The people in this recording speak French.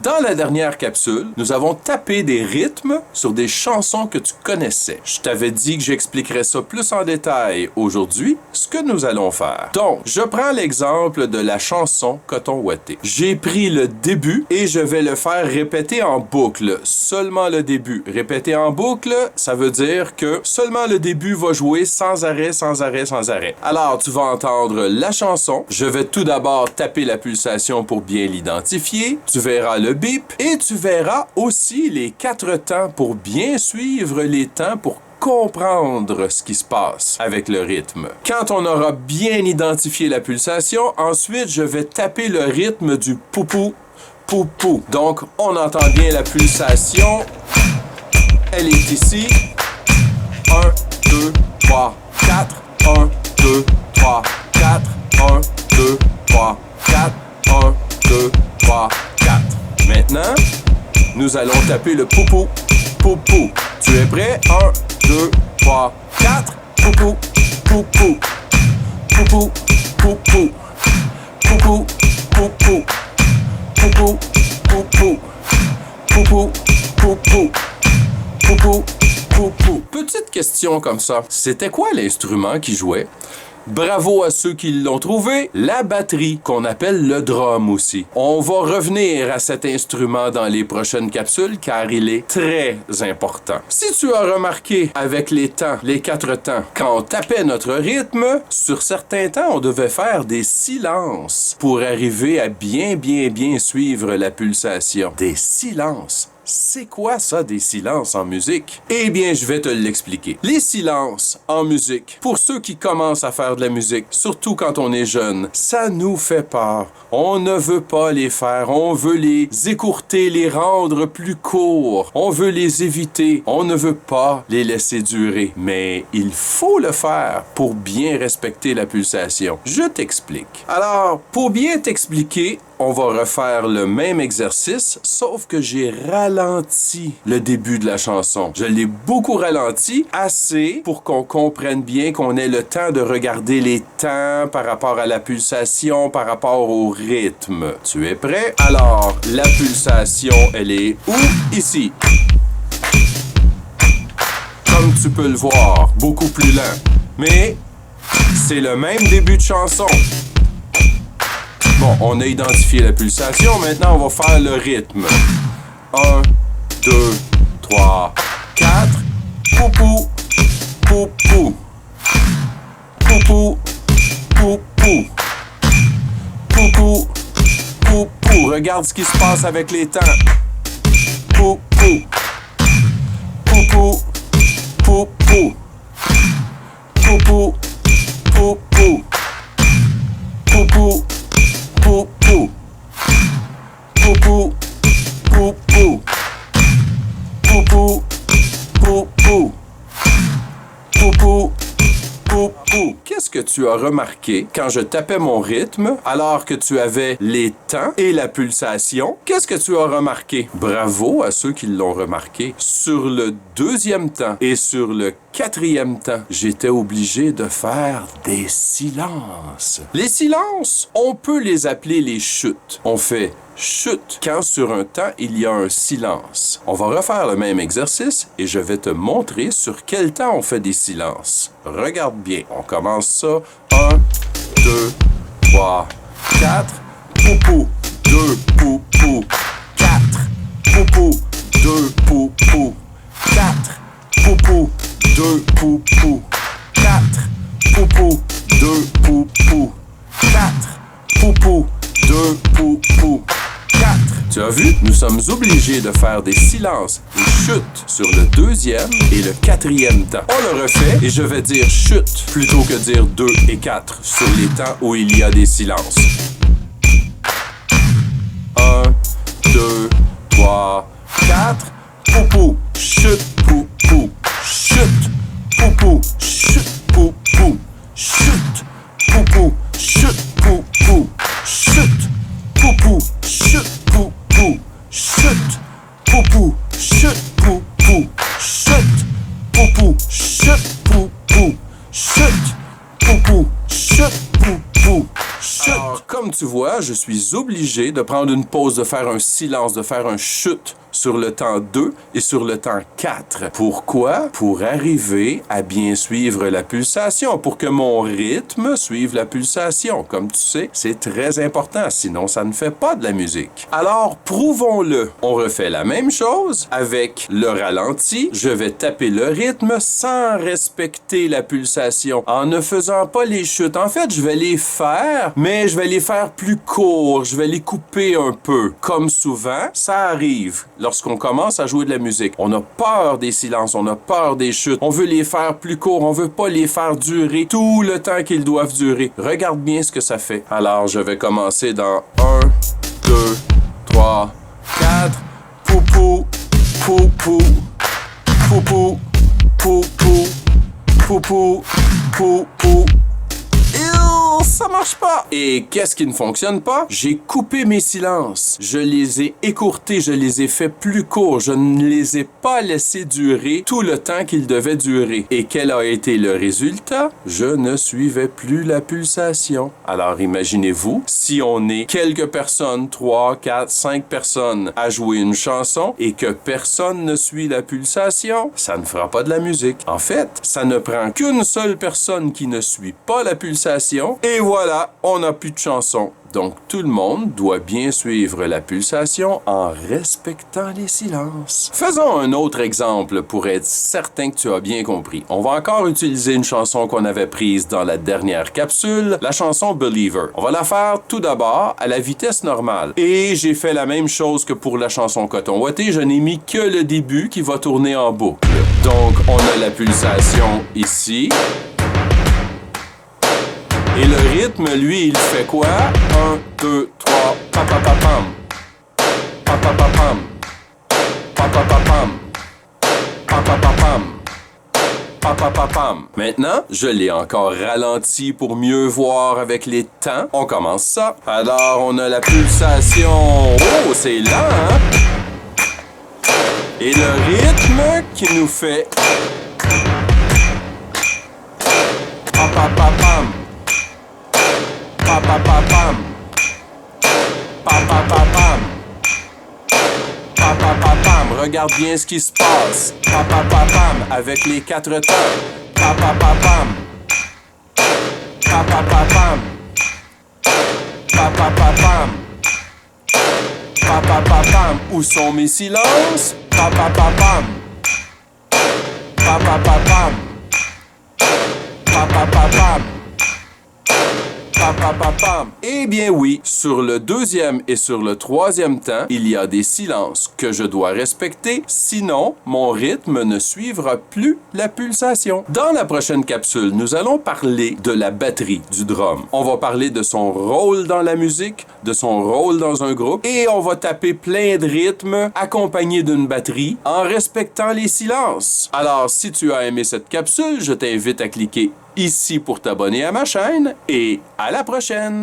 Dans la dernière capsule, nous avons tapé des rythmes sur des chansons que tu connaissais. Je t'avais dit que j'expliquerais ça plus en détail aujourd'hui, ce que nous allons faire. Donc, je prends l'exemple de la chanson Coton Ouaté. J'ai pris le début et je vais le faire répéter en boucle. Seulement le début. Répéter en boucle, ça veut dire que seulement le début va jouer sans arrêt, sans arrêt, sans arrêt. Alors, tu vas entendre la chanson. Je vais tout d'abord taper la pulsation pour bien l'identifier. Tu verras le bip et tu verras aussi les 4 temps pour bien suivre les temps pour comprendre ce qui se passe avec le rythme. Quand on aura bien identifié la pulsation, ensuite je vais taper le rythme du poupou, poupou. Donc on entend bien la pulsation. Elle est ici. 1, 2, 3, 4. 1, 2, 3, 4. 1, 2, 3, 4. 1, 2, 3, 4. Maintenant, nous allons taper le poupou, poupou. Tu es prêt? 1, 2, 3, 4. Poupou, poupou. Poupou, poupou. Poupou, poupou. Poupou, poupou. Poupou, poupou. Poupou, poupou. Petite question comme ça. C'était quoi l'instrument qui jouait? Bravo à ceux qui l'ont trouvé, la batterie, qu'on appelle le drum aussi. On va revenir à cet instrument dans les prochaines capsules car il est très important. Si tu as remarqué avec les temps, les 4 temps, quand on tapait notre rythme, sur certains temps, on devait faire des silences pour arriver à bien suivre la pulsation. Des silences. C'est quoi ça, des silences en musique? Eh bien, je vais te l'expliquer. Les silences en musique, pour ceux qui commencent à faire de la musique, surtout quand on est jeune, ça nous fait peur. On ne veut pas les faire. On veut les écourter, les rendre plus courts. On veut les éviter. On ne veut pas les laisser durer. Mais il faut le faire pour bien respecter la pulsation. Je t'explique. Alors, pour bien t'expliquer, on va refaire le même exercice, sauf que j'ai ralenti le début de la chanson. Je l'ai beaucoup ralenti, assez pour qu'on comprenne bien, qu'on ait le temps de regarder les temps par rapport à la pulsation, par rapport au rythme. Tu es prêt? Alors, la pulsation, elle est où? Ici. Comme tu peux le voir, beaucoup plus lent. Mais c'est le même début de chanson. Bon, on a identifié la pulsation, maintenant on va faire le rythme. 1, 2, 3, 4. Poupou, poupou. Poupou, poupou. Poupou, poupou. Regarde ce qui se passe avec les temps. Poupou. Poupou, poupou. Poupou, poupou. Poupou. Poupou. Poupou. Poupou. Poupou. Poupou. Poupou. Poupou. Qu'est-ce que tu as remarqué quand je tapais mon rythme alors que tu avais les temps et la pulsation? Qu'est-ce que tu as remarqué? Bravo à ceux qui l'ont remarqué. Sur le 2e temps et sur le 4e temps, j'étais obligé de faire des silences. Les silences, on peut les appeler les chutes. On fait chute quand sur un temps il y a un silence. On va refaire le même exercice et je vais te montrer sur quel temps on fait des silences. Regarde bien. On commence ça. 1, 2, 3, 4. Poupou. 2, poupou. 4. Poupou. 2, poupou. 4. Poupou. 2, poupou. 4. Poupou. 2, poupou. 4. Poupou. 2, poupou. 4. Tu as vu? Nous sommes obligés de faire des silences et chutes sur le 2e et le 4e temps. On le refait et je vais dire chute plutôt que dire 2 et 4 sur les temps où il y a des silences. 1, 2, 3, 4. Poupou, chute, poupou, chute, poupou, chute, poupou, chute, poupou, chute, poupou, chute, poupou, chute, poupou, chute, poupou, chute, poupou, chute, poupou, chute, poupou, chute, poupou, chute, poupou, chute. Alors, comme tu vois, je suis obligé de prendre une pause, de faire un silence, de faire un chute sur le temps 2 et sur le temps 4. Pourquoi? Pour arriver à bien suivre la pulsation, pour que mon rythme suive la pulsation. Comme tu sais, c'est très important, sinon ça ne fait pas de la musique. Alors, prouvons-le. On refait la même chose avec le ralenti. Je vais taper le rythme sans respecter la pulsation, en ne faisant pas les chutes. En fait, je vais les faire, mais je vais les faire plus courts. Je vais les couper un peu. Comme souvent, ça arrive. Lorsqu'on commence à jouer de la musique, on a peur des silences, on a peur des chutes. On veut les faire plus courts, on veut pas les faire durer tout le temps qu'ils doivent durer. Regarde bien ce que ça fait. Alors, je vais commencer dans 1, 2, 3, 4. Poupou, poupou, poupou, poupou, poupou, poupou. Ça marche pas. Et qu'est-ce qui ne fonctionne pas? J'ai coupé mes silences. Je les ai écourtés, je les ai fait plus courts. Je ne les ai pas laissés durer tout le temps qu'ils devaient durer. Et quel a été le résultat? Je ne suivais plus la pulsation. Alors imaginez-vous, si on est quelques personnes, 3, 4, 5 personnes à jouer une chanson et que personne ne suit la pulsation, ça ne fera pas de la musique. En fait, ça ne prend qu'une seule personne qui ne suit pas la pulsation et voilà, on n'a plus de chanson. Donc, tout le monde doit bien suivre la pulsation en respectant les silences. Faisons un autre exemple pour être certain que tu as bien compris. On va encore utiliser une chanson qu'on avait prise dans la dernière capsule, la chanson Believer. On va la faire tout d'abord à la vitesse normale. Et j'ai fait la même chose que pour la chanson Coton Ouaté, je n'ai mis que le début qui va tourner en boucle. Donc, on a la pulsation ici. Et le rythme, lui, il fait quoi? 1, 2, 3, pa-pa-pa-pam. Pa-pa-pa-pam. Pa-pa-pa-pam. Pa-pa-pa-pam. Pa-pa-pa-pam. Maintenant, je l'ai encore ralenti pour mieux voir avec les temps. On commence ça. Alors, on a la pulsation. Oh, c'est lent, hein? Et le rythme qui nous fait... Pa-pa-pa-pam. Pa-pa-pa-pam. Pa-pa-pa-pam. Pa-pa-pa-pam. Regarde bien ce qui se passe. Pa-pa-pa-pam. Avec les 4 temps. Pa-pa-pa-pam. Pa-pa-pa-pam. Pa-pa-pa-pam. Pa-pa-pa-pam. Où sont mes silences? Pa-pa-pa-pam. Pa-pa-pa-pam. Pa-pa-pa-pam. Eh bien oui, sur le deuxième et sur le troisième temps, il y a des silences que je dois respecter, sinon mon rythme ne suivra plus la pulsation. Dans la prochaine capsule, nous allons parler de la batterie du drum. On va parler de son rôle dans la musique, de son rôle dans un groupe, et on va taper plein de rythmes accompagnés d'une batterie en respectant les silences. Alors, si tu as aimé cette capsule, je t'invite à cliquer ici pour t'abonner à ma chaîne et à la prochaine!